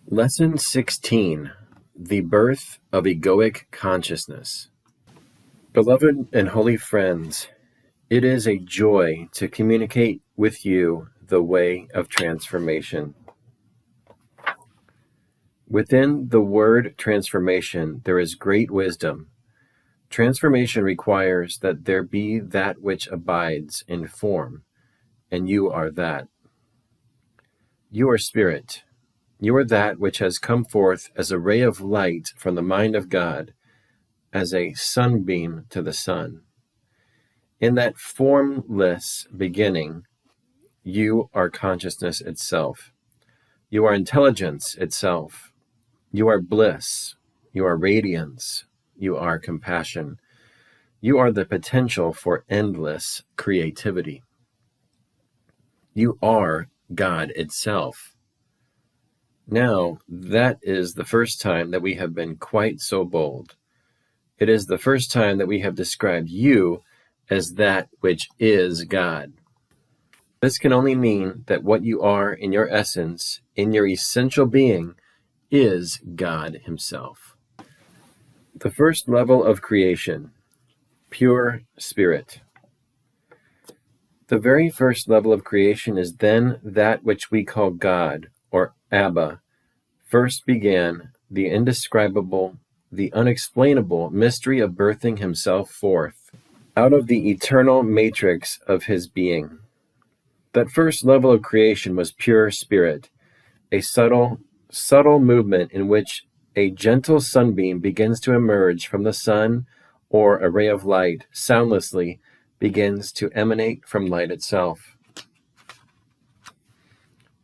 Lesson 16, The Birth of Egoic Consciousness. Beloved and holy friends, it is a joy to communicate with you the way of transformation. Within the word transformation, there is great wisdom. Transformation requires that there be that which abides in form, and you are that. You are spirit. You are that which has come forth as a ray of light from the mind of God, as a sunbeam to the sun. In that formless beginning, you are consciousness itself. You are intelligence itself. You are bliss. You are radiance. You are compassion. You are the potential for endless creativity. You are God itself. Now, that is the first time that we have been quite so bold. It is the first time that we have described you as that which is God. This can only mean that what you are in your essence, in your essential being, is God Himself. The first level of creation, pure spirit. The very first level of creation is then that which we call God, or Abba, first began the indescribable, the unexplainable mystery of birthing Himself forth out of the eternal matrix of His being. That first level of creation was pure spirit, a subtle movement in which a gentle sunbeam begins to emerge from the sun, or a ray of light soundlessly begins to emanate from light itself.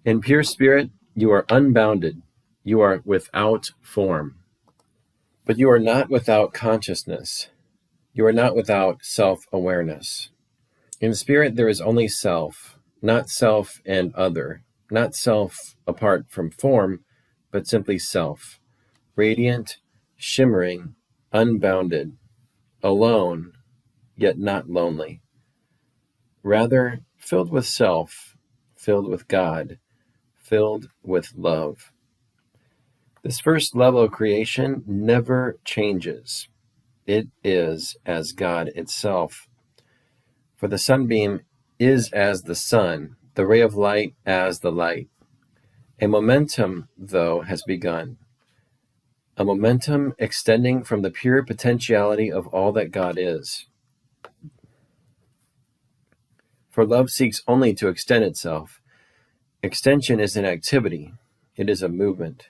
In pure spirit, you are unbounded. You are without form. But you are not without consciousness. You are not without self-awareness. In spirit, there is only self, not self and other, not self apart from form, but simply self, radiant, shimmering, unbounded, alone, yet not lonely. Rather, filled with self, filled with God, filled with love. This first level of creation never changes. It is as God itself. For the sunbeam is as the sun, the ray of light as the light. A momentum, though, has begun. A momentum extending from the pure potentiality of all that God is. For love seeks only to extend itself. Extension is an activity. It is a movement.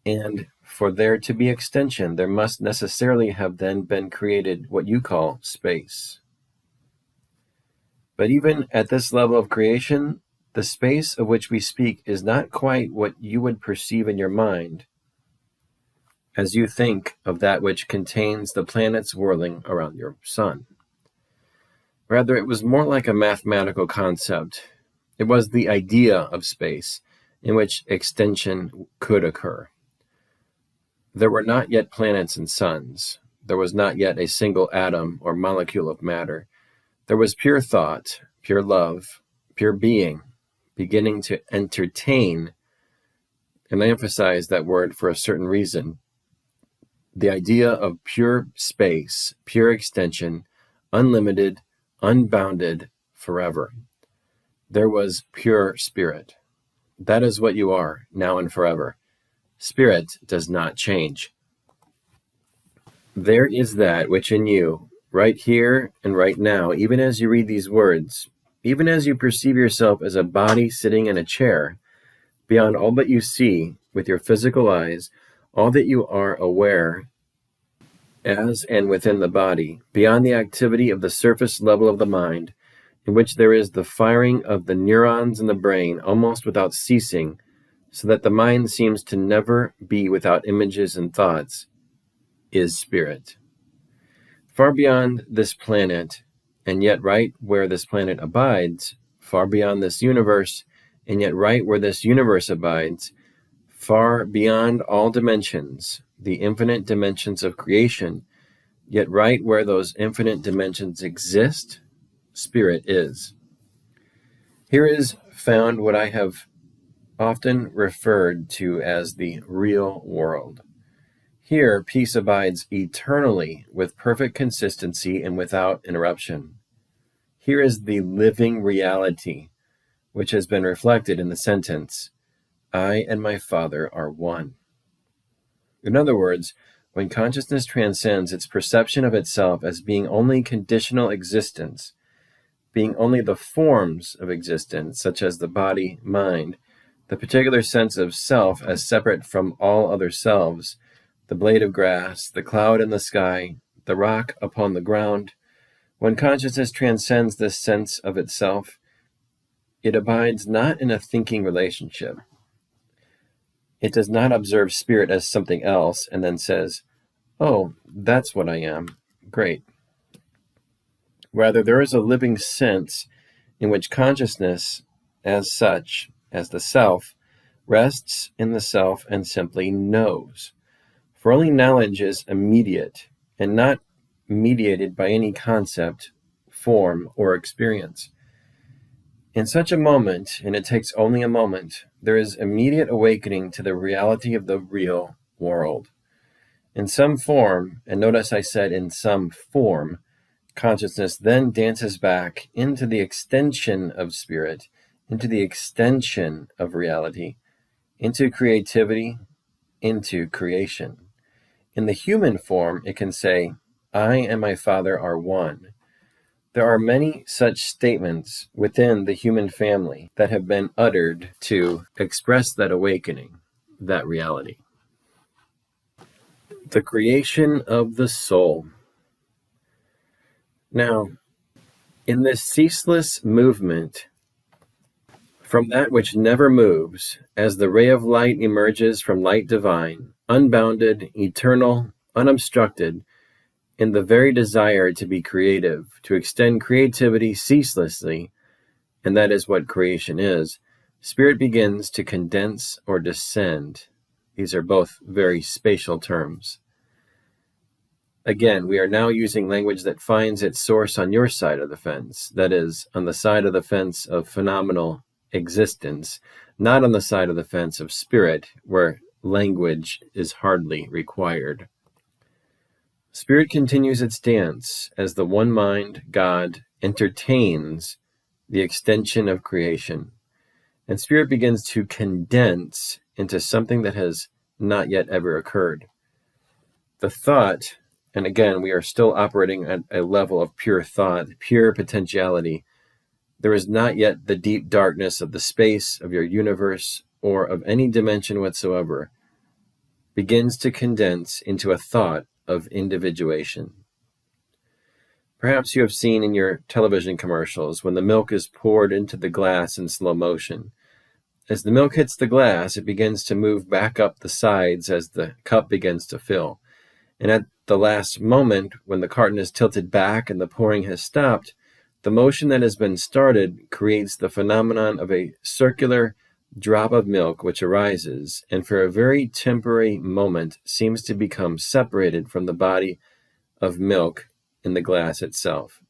And for there to be extension, there must necessarily have then been created what you call space. But even at this level of creation, the space of which we speak is not quite what you would perceive in your mind as you think of that which contains the planets whirling around your sun. Rather, it was more like a mathematical concept. It was the idea of space in which extension could occur. There were not yet planets and suns. There was not yet a single atom or molecule of matter. There was pure thought, pure love, pure being, beginning to entertain, and I emphasize that word for a certain reason, the idea of pure space, pure extension, unlimited, unbounded, forever. There was pure spirit. That is what you are, now and forever. Spirit does not change. There is that which in you, right here and right now, even as you read these words, even as you perceive yourself as a body sitting in a chair, beyond all that you see with your physical eyes, all that you are aware as and within the body, beyond the activity of the surface level of the mind, in which there is the firing of the neurons in the brain almost without ceasing, so that the mind seems to never be without images and thoughts, is spirit. Far beyond this planet, and yet right where this planet abides, far beyond this universe, and yet right where this universe abides, far beyond all dimensions, the infinite dimensions of creation, yet right where those infinite dimensions exist, spirit is. Here is found what I have often referred to as the real world. Here, peace abides eternally with perfect consistency and without interruption. Here is the living reality, which has been reflected in the sentence, I and my Father are one. In other words, when consciousness transcends its perception of itself as being only conditional existence, being only the forms of existence, such as the body, mind, the particular sense of self as separate from all other selves, the blade of grass, the cloud in the sky, the rock upon the ground, when consciousness transcends this sense of itself, it abides not in a thinking relationship. It does not observe spirit as something else and then says, oh, that's what I am. Great. Rather, there is a living sense in which consciousness, as such, as the self, rests in the self and simply knows. For only knowledge is immediate and not mediated by any concept, form, or experience. In such a moment, and it takes only a moment, there is immediate awakening to the reality of the real world. In some form, and notice I said in some form, consciousness then dances back into the extension of spirit, into the extension of reality, into creativity, into creation. In the human form, it can say, I and my Father are one. There are many such statements within the human family that have been uttered to express that awakening, that reality. The creation of the soul. Now, in this ceaseless movement from that which never moves, as the ray of light emerges from light divine, unbounded, eternal, unobstructed, in the very desire to be creative, to extend creativity ceaselessly, and that is what creation is, spirit begins to condense or descend. These are both very spatial terms. Again, we are now using language that finds its source on your side of the fence, that is, on the side of the fence of phenomenal existence, not on the side of the fence of spirit, where language is hardly required. Spirit continues its dance as the one mind, God, entertains the extension of creation, and spirit begins to condense into something that has not yet ever occurred. The thought, and again, we are still operating at a level of pure thought, pure potentiality. There is not yet the deep darkness of the space of your universe or of any dimension whatsoever, begins to condense into a thought of individuation. Perhaps you have seen in your television commercials when the milk is poured into the glass in slow motion. As the milk hits the glass, it begins to move back up the sides as the cup begins to fill. And at the last moment, when the carton is tilted back and the pouring has stopped, the motion that has been started creates the phenomenon of a circular drop of milk which arises, and for a very temporary moment seems to become separated from the body of milk in the glass itself.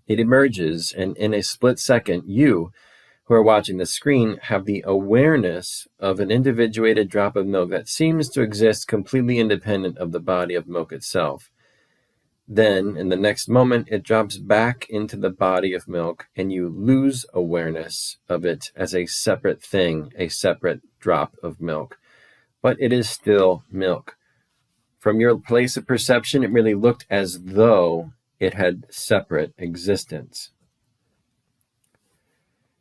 It emerges, and in a split second, you, who are watching the screen, have the awareness of an individuated drop of milk that seems to exist completely independent of the body of milk itself. Then, in the next moment, it drops back into the body of milk, and you lose awareness of it as a separate thing, a separate drop of milk. But it is still milk. From your place of perception, it really looked as though it had separate existence.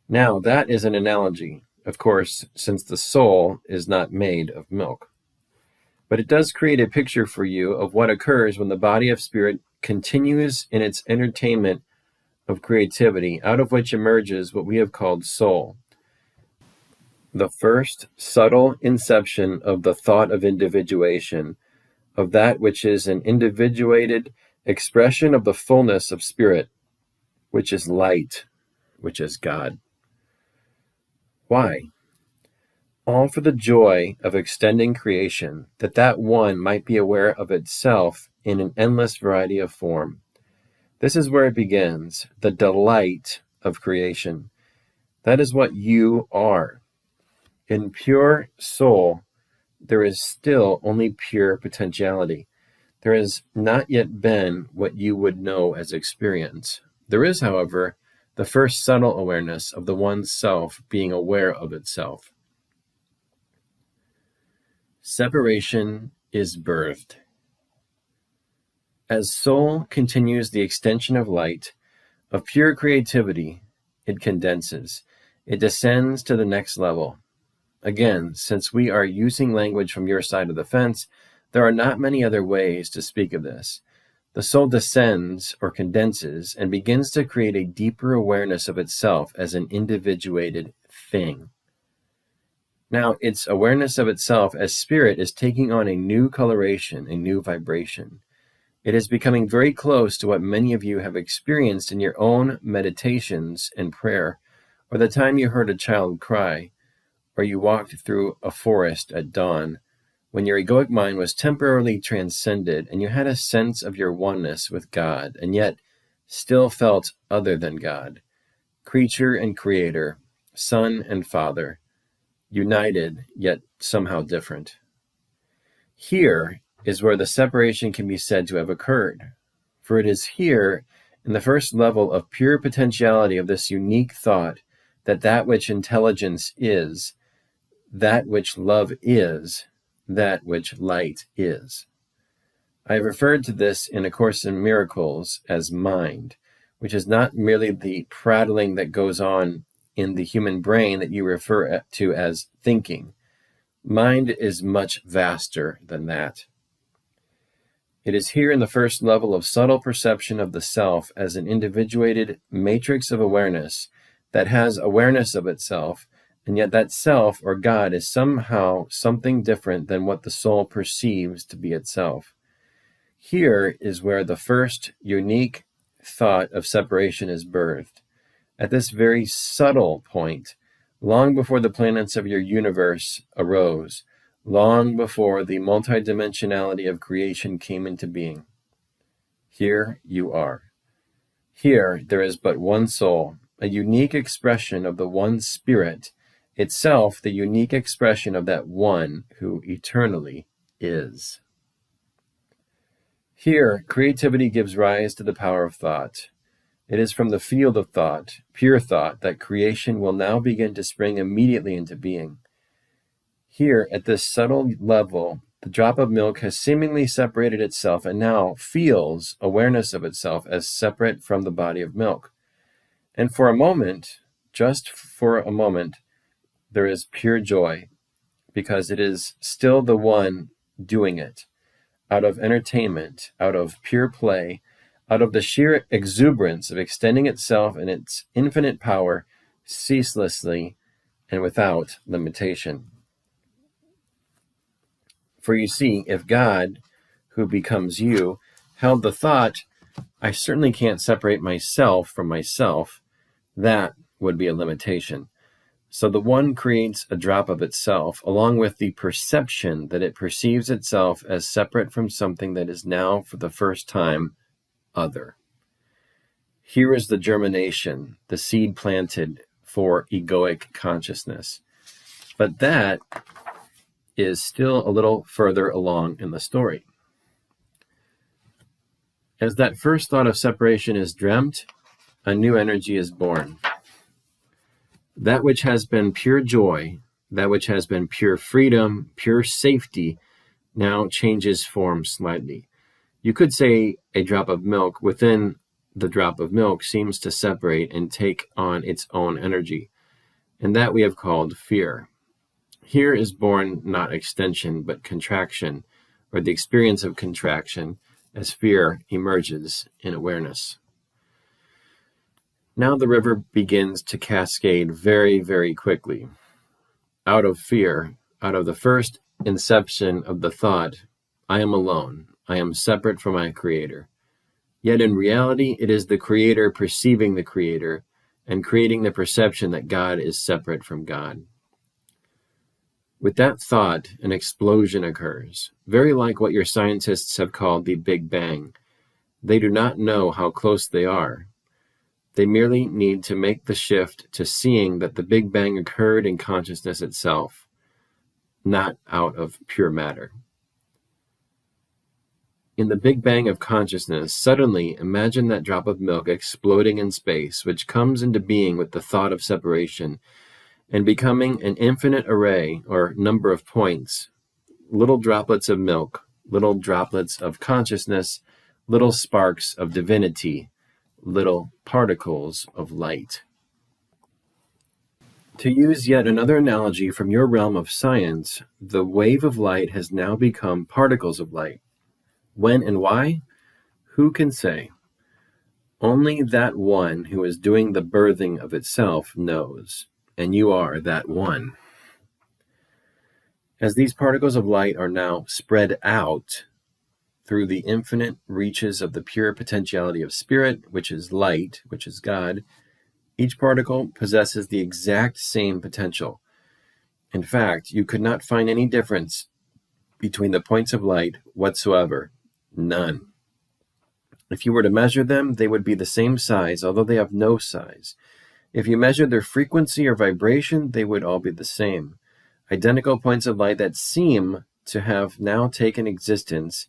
Now, that is an analogy, of course, since the soul is not made of milk. But it does create a picture for you of what occurs when the body of spirit continues in its entertainment of creativity, out of which emerges what we have called soul. The first subtle inception of the thought of individuation, of that which is an individuated expression of the fullness of spirit, which is light, which is God. Why? All for the joy of extending creation, that one might be aware of itself in an endless variety of form. This is where it begins, the delight of creation. That is what you are. In pure soul, there is still only pure potentiality. There has not yet been what you would know as experience. There is, however, the first subtle awareness of the one self being aware of itself. Separation is birthed. As soul continues the extension of light, of pure creativity, it condenses. It descends to the next level. Again, since we are using language from your side of the fence, there are not many other ways to speak of this. The soul descends or condenses and begins to create a deeper awareness of itself as an individuated thing. Now, its awareness of itself as spirit is taking on a new coloration, a new vibration. It is becoming very close to what many of you have experienced in your own meditations and prayer, or the time you heard a child cry, or you walked through a forest at dawn, when your egoic mind was temporarily transcended and you had a sense of your oneness with God, and yet still felt other than God, creature and creator, son and father, united yet somehow different. Here is where the separation can be said to have occurred, for it is here, in the first level of pure potentiality of this unique thought, that which intelligence is, that which love is, that which light is. I have referred to this in A Course in Miracles as mind, which is not merely the prattling that goes on in the human brain that you refer to as thinking. Mind is much vaster than that. It is here in the first level of subtle perception of the self as an individuated matrix of awareness that has awareness of itself, and yet that self or God is somehow something different than what the soul perceives to be itself. Here is where the first unique thought of separation is birthed. At this very subtle point, long before the planets of your universe arose, long before the multidimensionality of creation came into being. Here you are. Here there is but one soul, a unique expression of the one spirit, itself the unique expression of that one who eternally is. Here, creativity gives rise to the power of thought. It is from the field of thought, pure thought, that creation will now begin to spring immediately into being. Here, at this subtle level, the drop of milk has seemingly separated itself and now feels awareness of itself as separate from the body of milk. And for a moment, just for a moment, there is pure joy, because it is still the one doing it, out of entertainment, out of pure play, out of the sheer exuberance of extending itself and its infinite power ceaselessly and without limitation. For you see, if God, who becomes you, held the thought, I certainly can't separate myself from myself, that would be a limitation. So the one creates a drop of itself, along with the perception that it perceives itself as separate from something that is now, for the first time, other. Here is the germination, the seed planted for egoic consciousness. But that is still a little further along in the story. As that first thought of separation is dreamt, a new energy is born. That which has been pure joy, that which has been pure freedom, pure safety, now changes form slightly. You could say a drop of milk within the drop of milk seems to separate and take on its own energy, and that we have called fear. Here is born not extension, but contraction, or the experience of contraction, as fear emerges in awareness. Now the river begins to cascade very, very quickly. Out of fear, out of the first inception of the thought, I am alone, I am separate from my Creator. Yet in reality, it is the Creator perceiving the Creator and creating the perception that God is separate from God. With that thought, an explosion occurs, very like what your scientists have called the Big Bang. They do not know how close they are. They merely need to make the shift to seeing that the Big Bang occurred in consciousness itself, not out of pure matter. In the Big Bang of consciousness, suddenly imagine that drop of milk exploding in space, which comes into being with the thought of separation, and becoming an infinite array or number of points, little droplets of milk, little droplets of consciousness, little sparks of divinity, little particles of light. To use yet another analogy from your realm of science, the wave of light has now become particles of light. When and why? Who can say? Only that one who is doing the birthing of itself knows, and you are that one. As these particles of light are now spread out through the infinite reaches of the pure potentiality of spirit, which is light, which is God, each particle possesses the exact same potential. In fact, you could not find any difference between the points of light whatsoever. None. If you were to measure them, they would be the same size, although they have no size. If you measured their frequency or vibration, they would all be the same. Identical points of light that seem to have now taken existence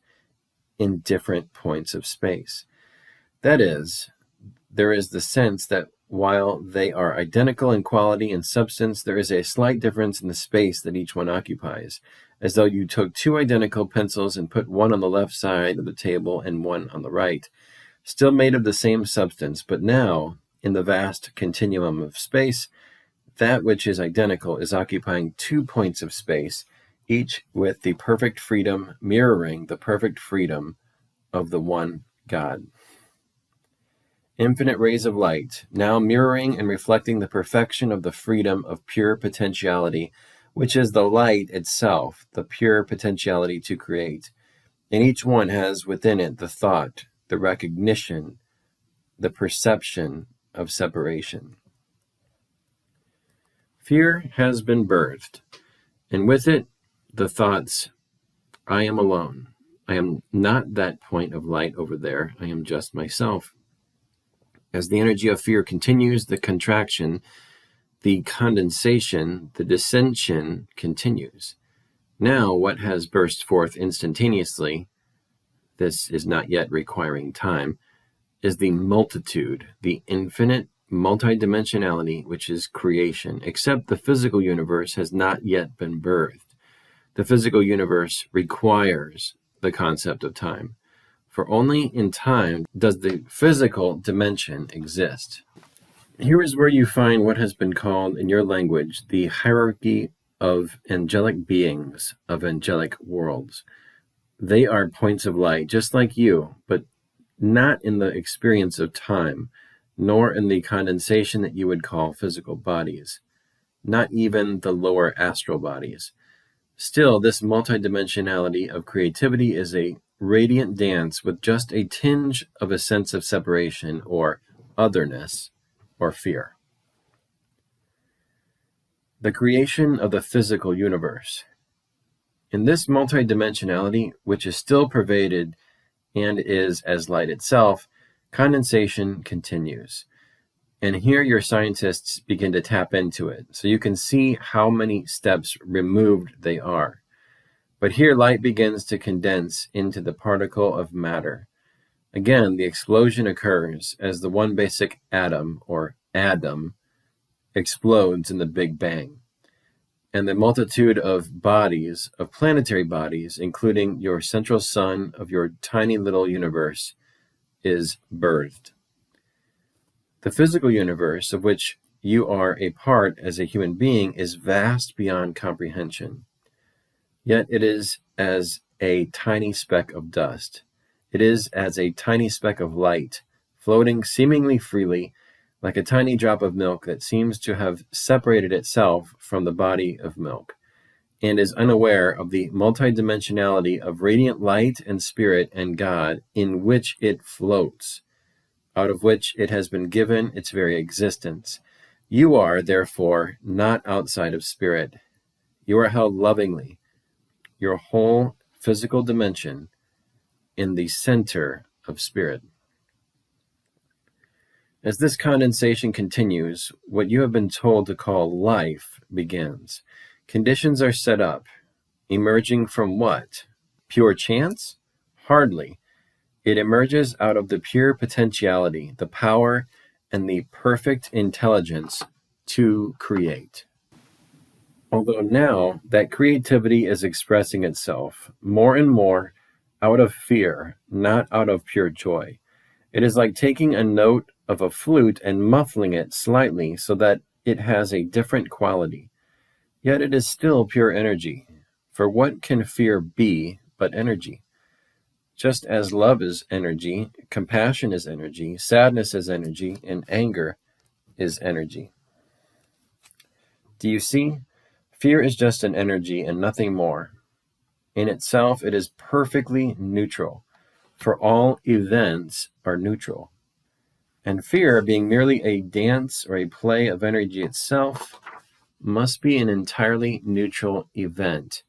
in different points of space. That is, there is the sense that while they are identical in quality and substance, there is a slight difference in the space that each one occupies, as though you took two identical pencils and put one on the left side of the table and one on the right, still made of the same substance, but now, in the vast continuum of space, that which is identical is occupying 2 points of space, each with the perfect freedom mirroring the perfect freedom of the one God. Infinite rays of light, now mirroring and reflecting the perfection of the freedom of pure potentiality, which is the light itself, the pure potentiality to create. And each one has within it the thought, the recognition, the perception of separation. Fear has been birthed, and with it, the thoughts, I am alone. I am not that point of light over there. I am just myself. As the energy of fear continues, the contraction, the condensation, the dissension continues. Now, what has burst forth instantaneously, this is not yet requiring time, is the multitude, the infinite multidimensionality, which is creation, except the physical universe has not yet been birthed. The physical universe requires the concept of time, for only in time does the physical dimension exist. Here is where you find what has been called in your language the hierarchy of angelic beings, of angelic worlds. They are points of light, just like you, but not in the experience of time, nor in the condensation that you would call physical bodies, not even the lower astral bodies. Still, this multidimensionality of creativity is a radiant dance with just a tinge of a sense of separation or otherness or fear. The creation of the physical universe. In this multidimensionality, which is still pervaded and is as light itself, condensation continues. And here your scientists begin to tap into it, so you can see how many steps removed they are. But here light begins to condense into the particle of matter. Again, the explosion occurs as the one basic atom, or atom, explodes in the Big Bang. And the multitude of bodies, of planetary bodies, including your central sun of your tiny little universe, is birthed. The physical universe, of which you are a part as a human being, is vast beyond comprehension. Yet it is as a tiny speck of dust. It is as a tiny speck of light, floating seemingly freely, like a tiny drop of milk that seems to have separated itself from the body of milk, and is unaware of the multidimensionality of radiant light and spirit and God in which it floats, out of which it has been given its very existence. You are, therefore, not outside of spirit. You are held lovingly, your whole physical dimension, in the center of spirit. As this condensation continues, what you have been told to call life begins. Conditions are set up, emerging from what? Pure chance? Hardly. It emerges out of the pure potentiality, the power, and the perfect intelligence to create. Although now that creativity is expressing itself more and more out of fear, not out of pure joy. It is like taking a note of a flute and muffling it slightly so that it has a different quality. Yet it is still pure energy. For what can fear be but energy? Just as love is energy, compassion is energy, sadness is energy, and anger is energy. Do you see? Fear is just an energy and nothing more. In itself, it is perfectly neutral, for all events are neutral. And fear, being merely a dance or a play of energy itself, must be an entirely neutral event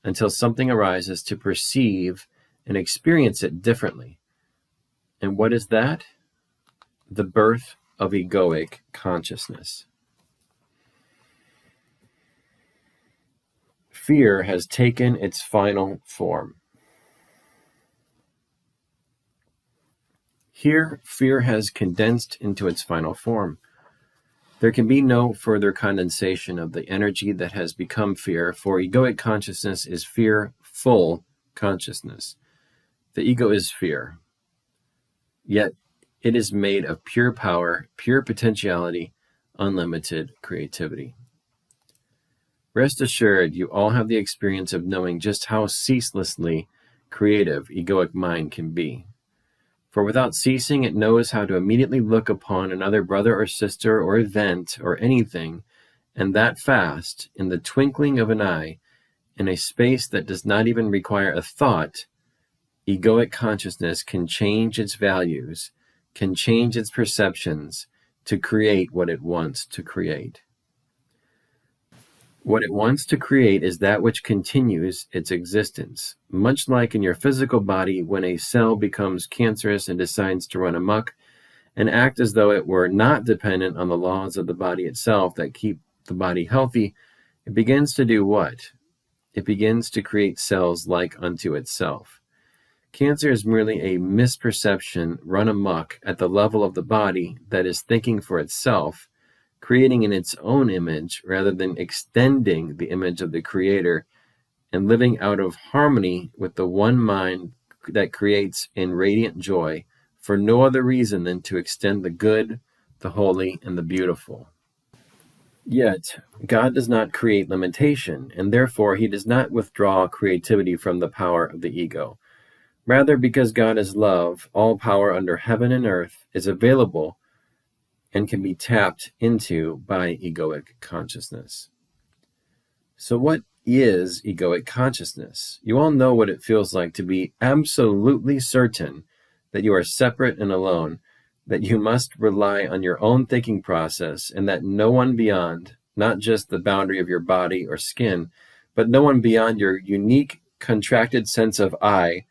until something arises to perceive and experience it differently. And what is that? The birth of egoic consciousness. Fear has taken its final form. Here, fear has condensed into its final form. There can be no further condensation of the energy that has become fear, for egoic consciousness is fear-full consciousness. The ego is fear, yet it is made of pure power, pure potentiality, unlimited creativity. Rest assured, you all have the experience of knowing just how ceaselessly creative egoic mind can be. For without ceasing, it knows how to immediately look upon another brother or sister or event or anything, and that fast, in the twinkling of an eye, in a space that does not even require a thought. Egoic consciousness can change its values, can change its perceptions to create what it wants to create. What it wants to create is that which continues its existence, much like in your physical body when a cell becomes cancerous and decides to run amok and act as though it were not dependent on the laws of the body itself that keep the body healthy. It begins to do what? It begins to create cells like unto itself. Cancer is merely a misperception run amok at the level of the body that is thinking for itself, creating in its own image rather than extending the image of the Creator and living out of harmony with the one mind that creates in radiant joy for no other reason than to extend the good, the holy, and the beautiful. Yet, God does not create limitation, and therefore He does not withdraw creativity from the power of the ego. Rather, because God is love, all power under heaven and earth is available and can be tapped into by egoic consciousness. So what is egoic consciousness? You all know what it feels like to be absolutely certain that you are separate and alone, that you must rely on your own thinking process, and that no one beyond, not just the boundary of your body or skin, but no one beyond your unique, contracted sense of I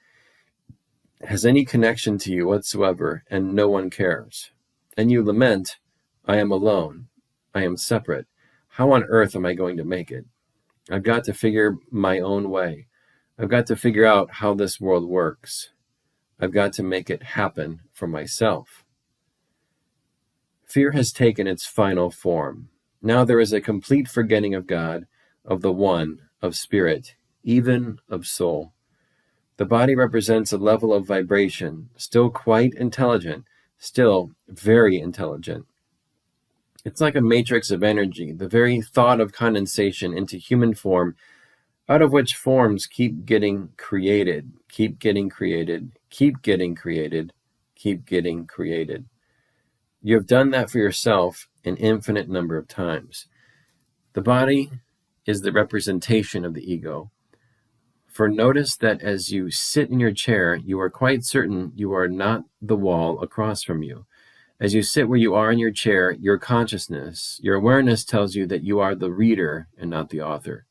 has any connection to you whatsoever, and no one cares. And you lament, I am alone. I am separate. How on earth am I going to make it? I've got to figure my own way. I've got to figure out how this world works. I've got to make it happen for myself. Fear has taken its final form. Now there is a complete forgetting of God, of the One, of Spirit, even of soul. The body represents a level of vibration, still quite intelligent, still very intelligent. It's like a matrix of energy, the very thought of condensation into human form, out of which forms keep getting created, keep getting created, keep getting created, keep getting created. You have done that for yourself an infinite number of times. The body is the representation of the ego. For notice that as you sit in your chair, you are quite certain you are not the wall across from you. As you sit where you are in your chair, your consciousness, your awareness tells you that you are the reader and not the author.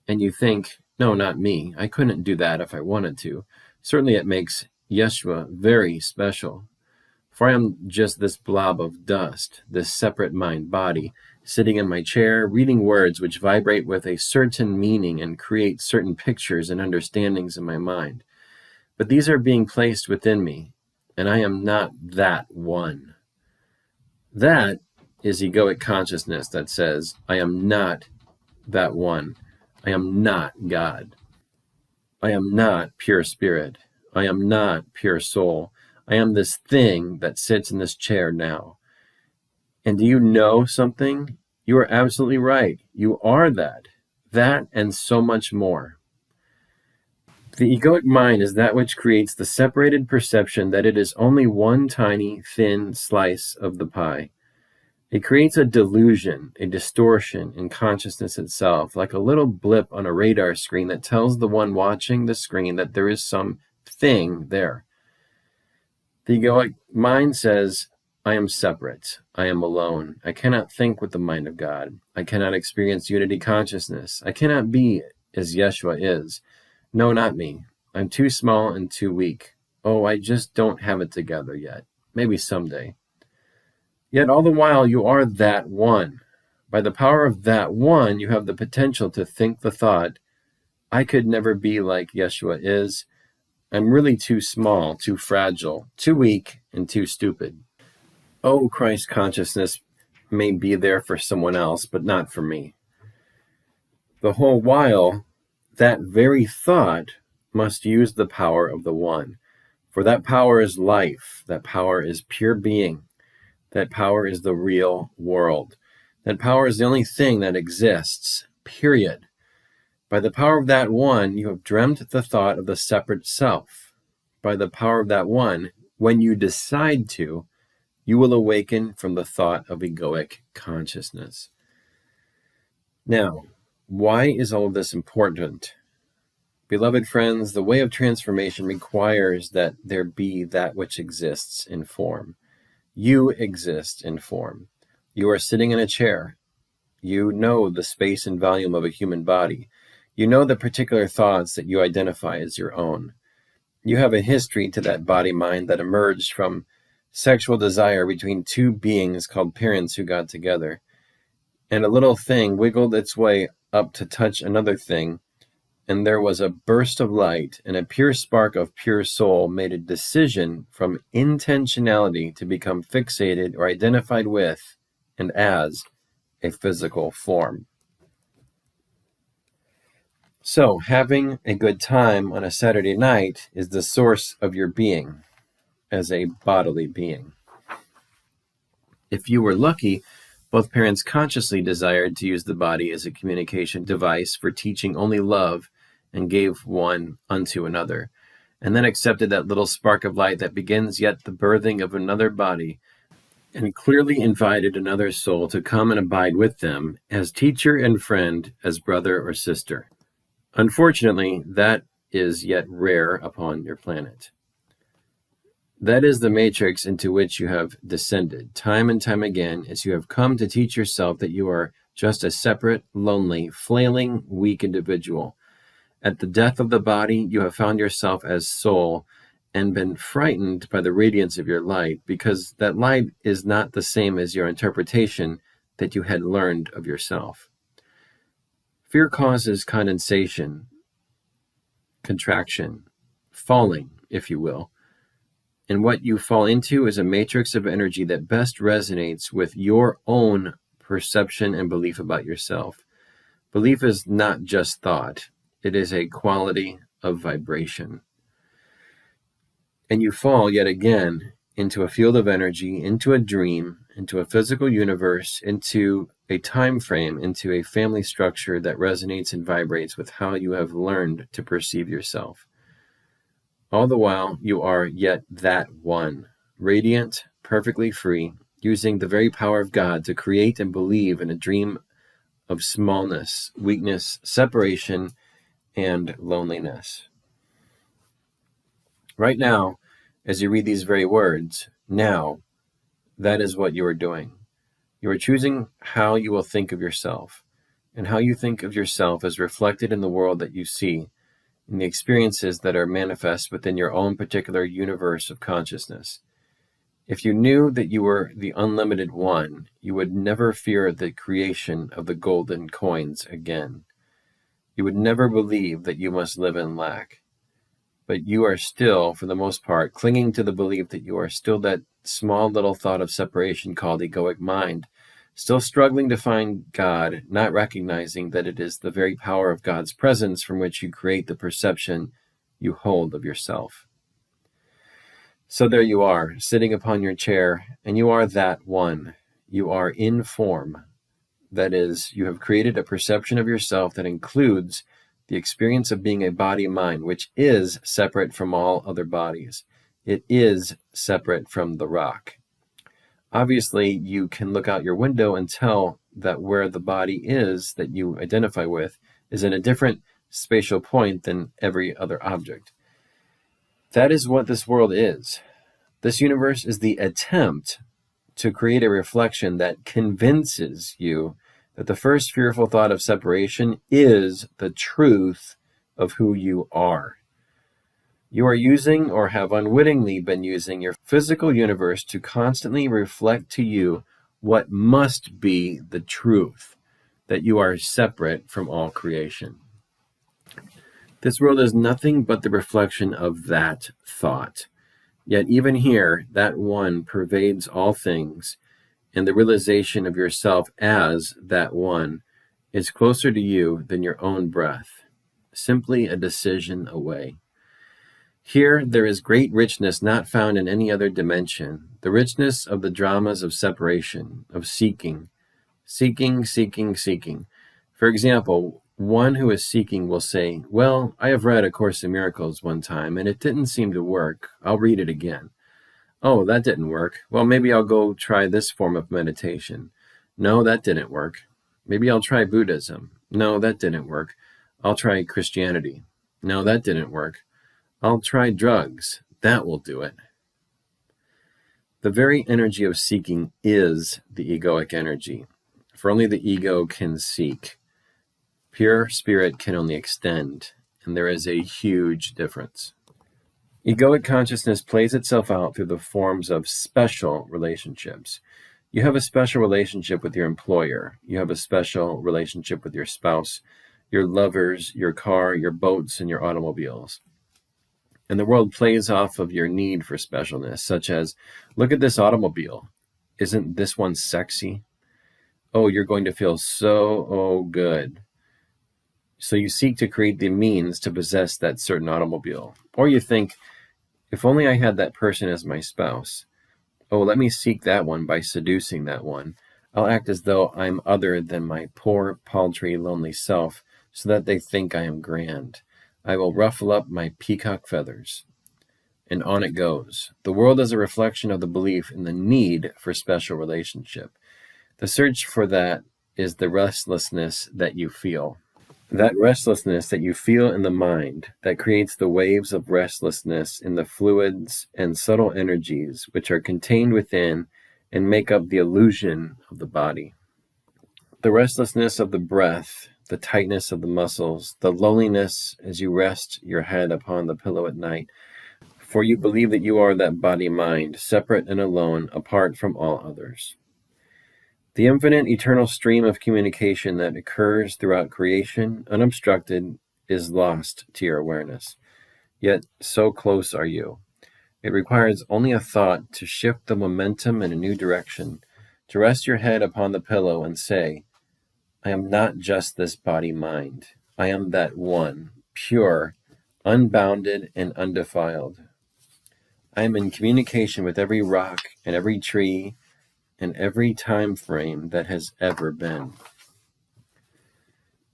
And you think, no, not me. I couldn't do that if I wanted to. Certainly it makes Yeshua very special. For I am just this blob of dust, this separate mind-body, sitting in my chair, reading words which vibrate with a certain meaning and create certain pictures and understandings in my mind. But these are being placed within me, and I am not that one. That is egoic consciousness that says, I am not that one. I am not God. I am not pure spirit. I am not pure soul. I am this thing that sits in this chair now. And do you know something? You are absolutely right. You are that. That and so much more. The egoic mind is that which creates the separated perception that it is only one tiny, thin slice of the pie. It creates a delusion, a distortion in consciousness itself, like a little blip on a radar screen that tells the one watching the screen that there is some thing there. The egoic mind says, I am separate. I am alone. I cannot think with the mind of God. I cannot experience unity consciousness. I cannot be as Yeshua is. No, not me. I'm too small and too weak. Oh, I just don't have it together yet. Maybe someday. Yet all the while you are that one. By the power of that one, you have the potential to think the thought, I could never be like Yeshua is. I'm really too small, too fragile, too weak, and too stupid. Oh, Christ consciousness may be there for someone else, but not for me. The whole while, that very thought must use the power of the one. For that power is life. That power is pure being. That power is the real world. That power is the only thing that exists, period. By the power of that one, you have dreamt the thought of the separate self. By the power of that one, when you decide to, you will awaken from the thought of egoic consciousness. Now, why is all of this important? Beloved friends, the way of transformation requires that there be that which exists in form. You exist in form. You are sitting in a chair. You know the space and volume of a human body. You know the particular thoughts that you identify as your own. You have a history to that body-mind that emerged from sexual desire between two beings called parents who got together. And a little thing wiggled its way up to touch another thing, and there was a burst of light, and a pure spark of pure soul made a decision from intentionality to become fixated or identified with and as a physical form. So, having a good time on a Saturday night is the source of your being as a bodily being. If you were lucky, both parents consciously desired to use the body as a communication device for teaching only love and gave one unto another, and then accepted that little spark of light that begins yet the birthing of another body, and clearly invited another soul to come and abide with them as teacher and friend, as brother or sister. Unfortunately, that is yet rare upon your planet. That is the matrix into which you have descended, time and time again, as you have come to teach yourself that you are just a separate, lonely, flailing, weak individual. At the death of the body, you have found yourself as soul and been frightened by the radiance of your light, because that light is not the same as your interpretation that you had learned of yourself. Fear causes condensation, contraction, falling, if you will. And what you fall into is a matrix of energy that best resonates with your own perception and belief about yourself. Belief is not just thought. It is a quality of vibration. And you fall yet again into a field of energy, into a dream, into a physical universe, into a time frame, into a family structure that resonates and vibrates with how you have learned to perceive yourself. All the while, you are yet that one, radiant, perfectly free, using the very power of God to create and believe in a dream of smallness, weakness, separation, and loneliness. Right now, as you read these very words, now, that is what you are doing. You are choosing how you will think of yourself, and how you think of yourself is reflected in the world that you see, in the experiences that are manifest within your own particular universe of consciousness. If you knew that you were the unlimited one, you would never fear the creation of the golden coins again. You would never believe that you must live in lack. But you are still, for the most part, clinging to the belief that you are still that small little thought of separation called egoic mind, still struggling to find God, not recognizing that it is the very power of God's presence from which you create the perception you hold of yourself. So there you are, sitting upon your chair, and you are that one. You are in form. That is, you have created a perception of yourself that includes the experience of being a body-mind, which is separate from all other bodies. It is separate from the rock. Obviously, you can look out your window and tell that where the body is that you identify with is in a different spatial point than every other object. That is what this world is. This universe is the attempt to create a reflection that convinces you that the first fearful thought of separation is the truth of who you are. You are using, or have unwittingly been using, your physical universe to constantly reflect to you what must be the truth, that you are separate from all creation. This world is nothing but the reflection of that thought. Yet even here, that one pervades all things, and the realization of yourself as that one is closer to you than your own breath, simply a decision away. Here, there is great richness not found in any other dimension, the richness of the dramas of separation, of seeking. For example, one who is seeking will say, well, I have read A Course in Miracles one time, and it didn't seem to work. I'll read it again. Oh, that didn't work. Well, maybe I'll go try this form of meditation. No, that didn't work. Maybe I'll try Buddhism. No, that didn't work. I'll try Christianity. No, that didn't work. I'll try drugs. That will do it. The very energy of seeking is the egoic energy, for only the ego can seek. Pure spirit can only extend, and there is a huge difference. Egoic consciousness plays itself out through the forms of special relationships. You have a special relationship with your employer. You have a special relationship with your spouse, your lovers, your car, your boats, and your automobiles. And the world plays off of your need for specialness, such as, look at this automobile. Isn't this one sexy? Oh, you're going to feel so good. So you seek to create the means to possess that certain automobile. Or you think, if only I had that person as my spouse. Oh, let me seek that one by seducing that one. I'll act as though I'm other than my poor, paltry, lonely self, so that they think I am grand. I will ruffle up my peacock feathers. And on it goes. The world is a reflection of the belief in the need for special relationship. The search for that is the restlessness that you feel. That restlessness that you feel in the mind that creates the waves of restlessness in the fluids and subtle energies which are contained within and make up the illusion of the body. The restlessness of the breath, the tightness of the muscles, the loneliness as you rest your head upon the pillow at night, for you believe that you are that body-mind, separate and alone, apart from all others. The infinite eternal stream of communication that occurs throughout creation, unobstructed, is lost to your awareness. Yet so close are you. It requires only a thought to shift the momentum in a new direction, to rest your head upon the pillow and say, I am not just this body-mind. I am that one, pure, unbounded, and undefiled. I am in communication with every rock and every tree and every time frame that has ever been.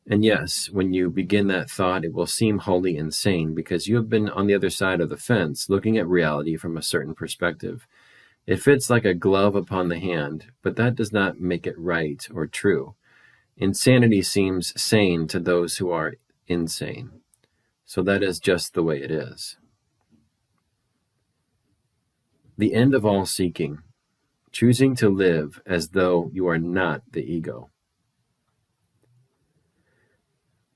And yes, when you begin that thought, it will seem wholly insane because you have been on the other side of the fence looking at reality from a certain perspective. It fits like a glove upon the hand, but that does not make it right or true. Insanity seems sane to those who are insane. So that is just the way it is. The end of all seeking, choosing to live as though you are not the ego.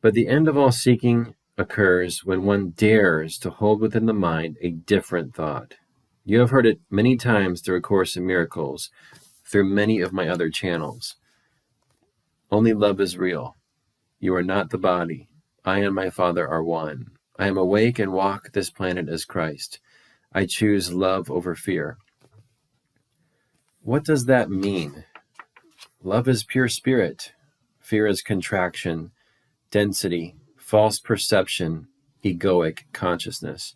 But the end of all seeking occurs when one dares to hold within the mind a different thought. You have heard it many times through A Course in Miracles, through many of my other channels. Only love is real. You are not the body. I and my Father are one. I am awake and walk this planet as Christ. I choose love over fear. What does that mean? Love is pure spirit. Fear is contraction, density, false perception, egoic consciousness.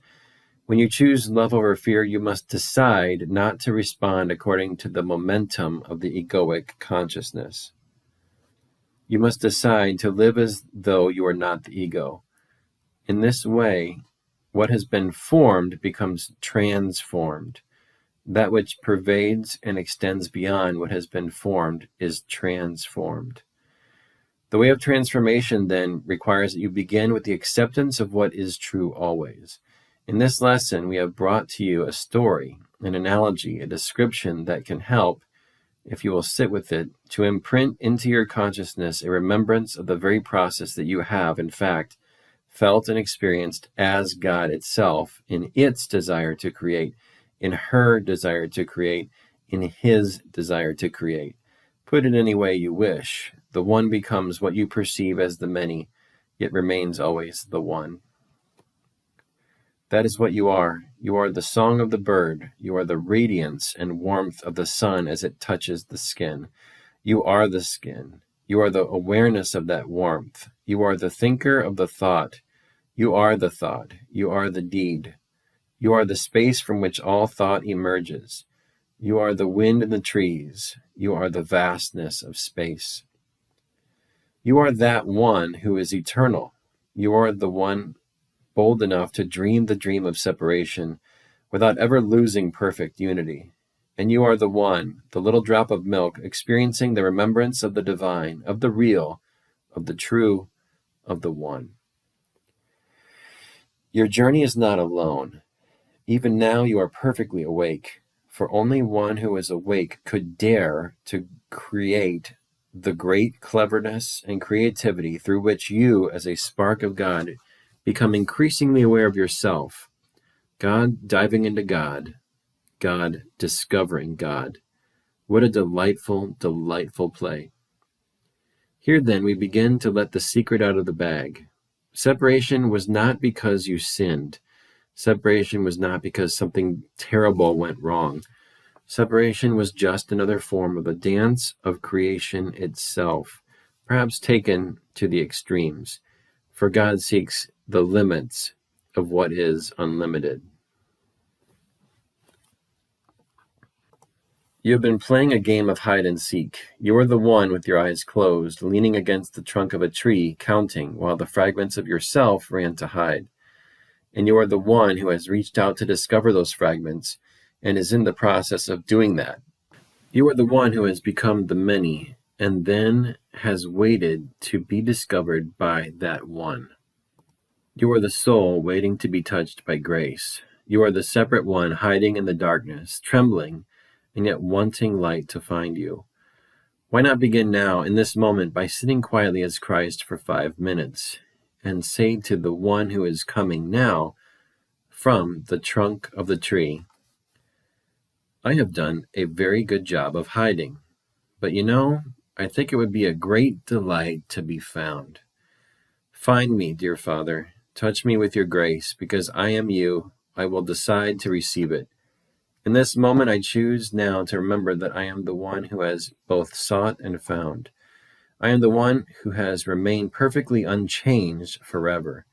When you choose love over fear, you must decide not to respond according to the momentum of the egoic consciousness. You must decide to live as though you are not the ego. In this way, what has been formed becomes transformed. That which pervades and extends beyond what has been formed is transformed. The way of transformation, then, requires that you begin with the acceptance of what is true always. In this lesson, we have brought to you a story, an analogy, a description that can help, if you will sit with it, to imprint into your consciousness a remembrance of the very process that you have, in fact, felt and experienced as God itself in its desire to create, in her desire to create, in his desire to create. Put it any way you wish. The one becomes what you perceive as the many, yet remains always the one. That is what you are. You are the song of the bird. You are the radiance and warmth of the sun as it touches the skin. You are the skin. You are the awareness of that warmth. You are the thinker of the thought. You are the thought. You are the deed. You are the space from which all thought emerges. You are the wind in the trees. You are the vastness of space. You are that one who is eternal. You are the one bold enough to dream the dream of separation without ever losing perfect unity. And you are the one, the little drop of milk, experiencing the remembrance of the divine, of the real, of the true, of the one. Your journey is not alone. Even now you are perfectly awake, for only one who is awake could dare to create the great cleverness and creativity through which you, as a spark of God, become increasingly aware of yourself. God diving into God, God discovering God. What a delightful, delightful play. Here then we begin to let the secret out of the bag. Separation was not because you sinned. Separation was not because something terrible went wrong. Separation was just another form of the dance of creation itself, perhaps taken to the extremes, for God seeks the limits of what is unlimited. You have been playing a game of hide and seek. You are the one with your eyes closed, leaning against the trunk of a tree, counting, while the fragments of yourself ran to hide. And you are the one who has reached out to discover those fragments and is in the process of doing that. You are the one who has become the many and then has waited to be discovered by that one. You are the soul waiting to be touched by grace. You are the separate one hiding in the darkness, trembling, and yet wanting light to find you. Why not begin now, in this moment, by sitting quietly as Christ for 5 minutes, and say to the one who is coming now from the trunk of the tree, I have done a very good job of hiding, but I think it would be a great delight to be found. Find me, dear Father. Touch me with your grace, because I am you. I will decide to receive it. In this moment, I choose now to remember that I am the one who has both sought and found. I am the one who has remained perfectly unchanged forever.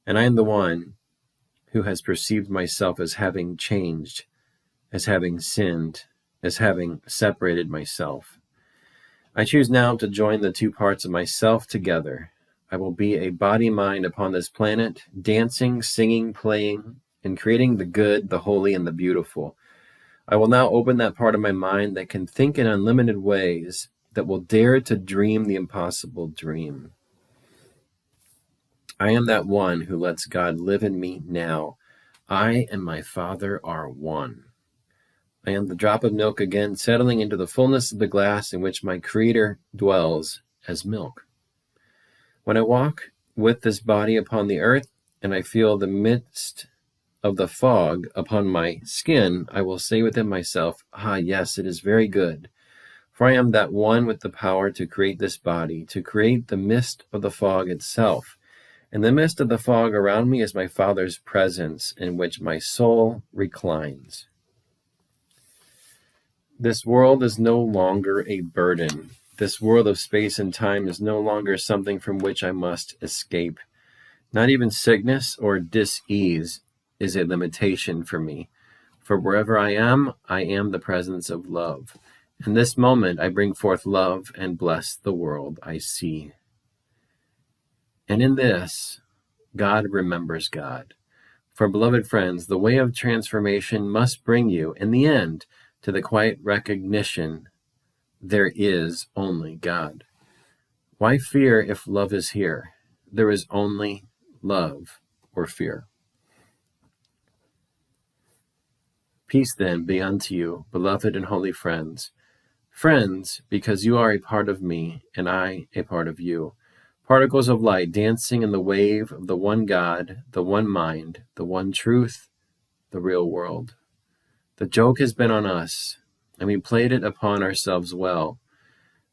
And I am the one who has perceived myself as having changed, as having sinned, as having separated myself. I choose now to join the two parts of myself together. I will be a body-mind upon this planet, dancing, singing, playing, and creating the good, the holy, and the beautiful. I will now open that part of my mind that can think in unlimited ways, that will dare to dream the impossible dream. I am that one who lets God live in me now. I and my Father are one. I am the drop of milk again, settling into the fullness of the glass in which my Creator dwells as milk. When I walk with this body upon the earth, and I feel the midst of the fog upon my skin, I will say within myself, "Ah, yes, it is very good. For I am that one with the power to create this body, to create the mist of the fog itself. And the mist of the fog around me is my Father's presence, in which my soul reclines." This world is no longer a burden. This world of space and time is no longer something from which I must escape. Not even sickness or dis-ease is a limitation for me. For wherever I am the presence of love. In this moment, I bring forth love and bless the world I see. And in this, God remembers God. For beloved friends, the way of transformation must bring you, in the end, to the quiet recognition there is only God. Why fear if love is here? There is only love or fear. Peace then be unto you, beloved and holy friends. Friends, because you are a part of me, and I a part of you. Particles of light dancing in the wave of the one God, the one mind, the one truth, the real world. The joke has been on us, and we played it upon ourselves well.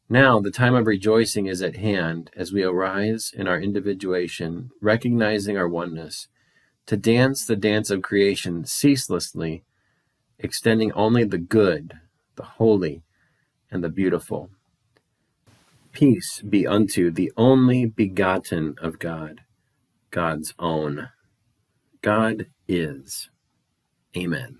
Now the time of rejoicing is at hand as we arise in our individuation, recognizing our oneness, to dance the dance of creation ceaselessly, extending only the good, the holy, and the beautiful. Peace be unto the only begotten of God, God's own. God is. Amen.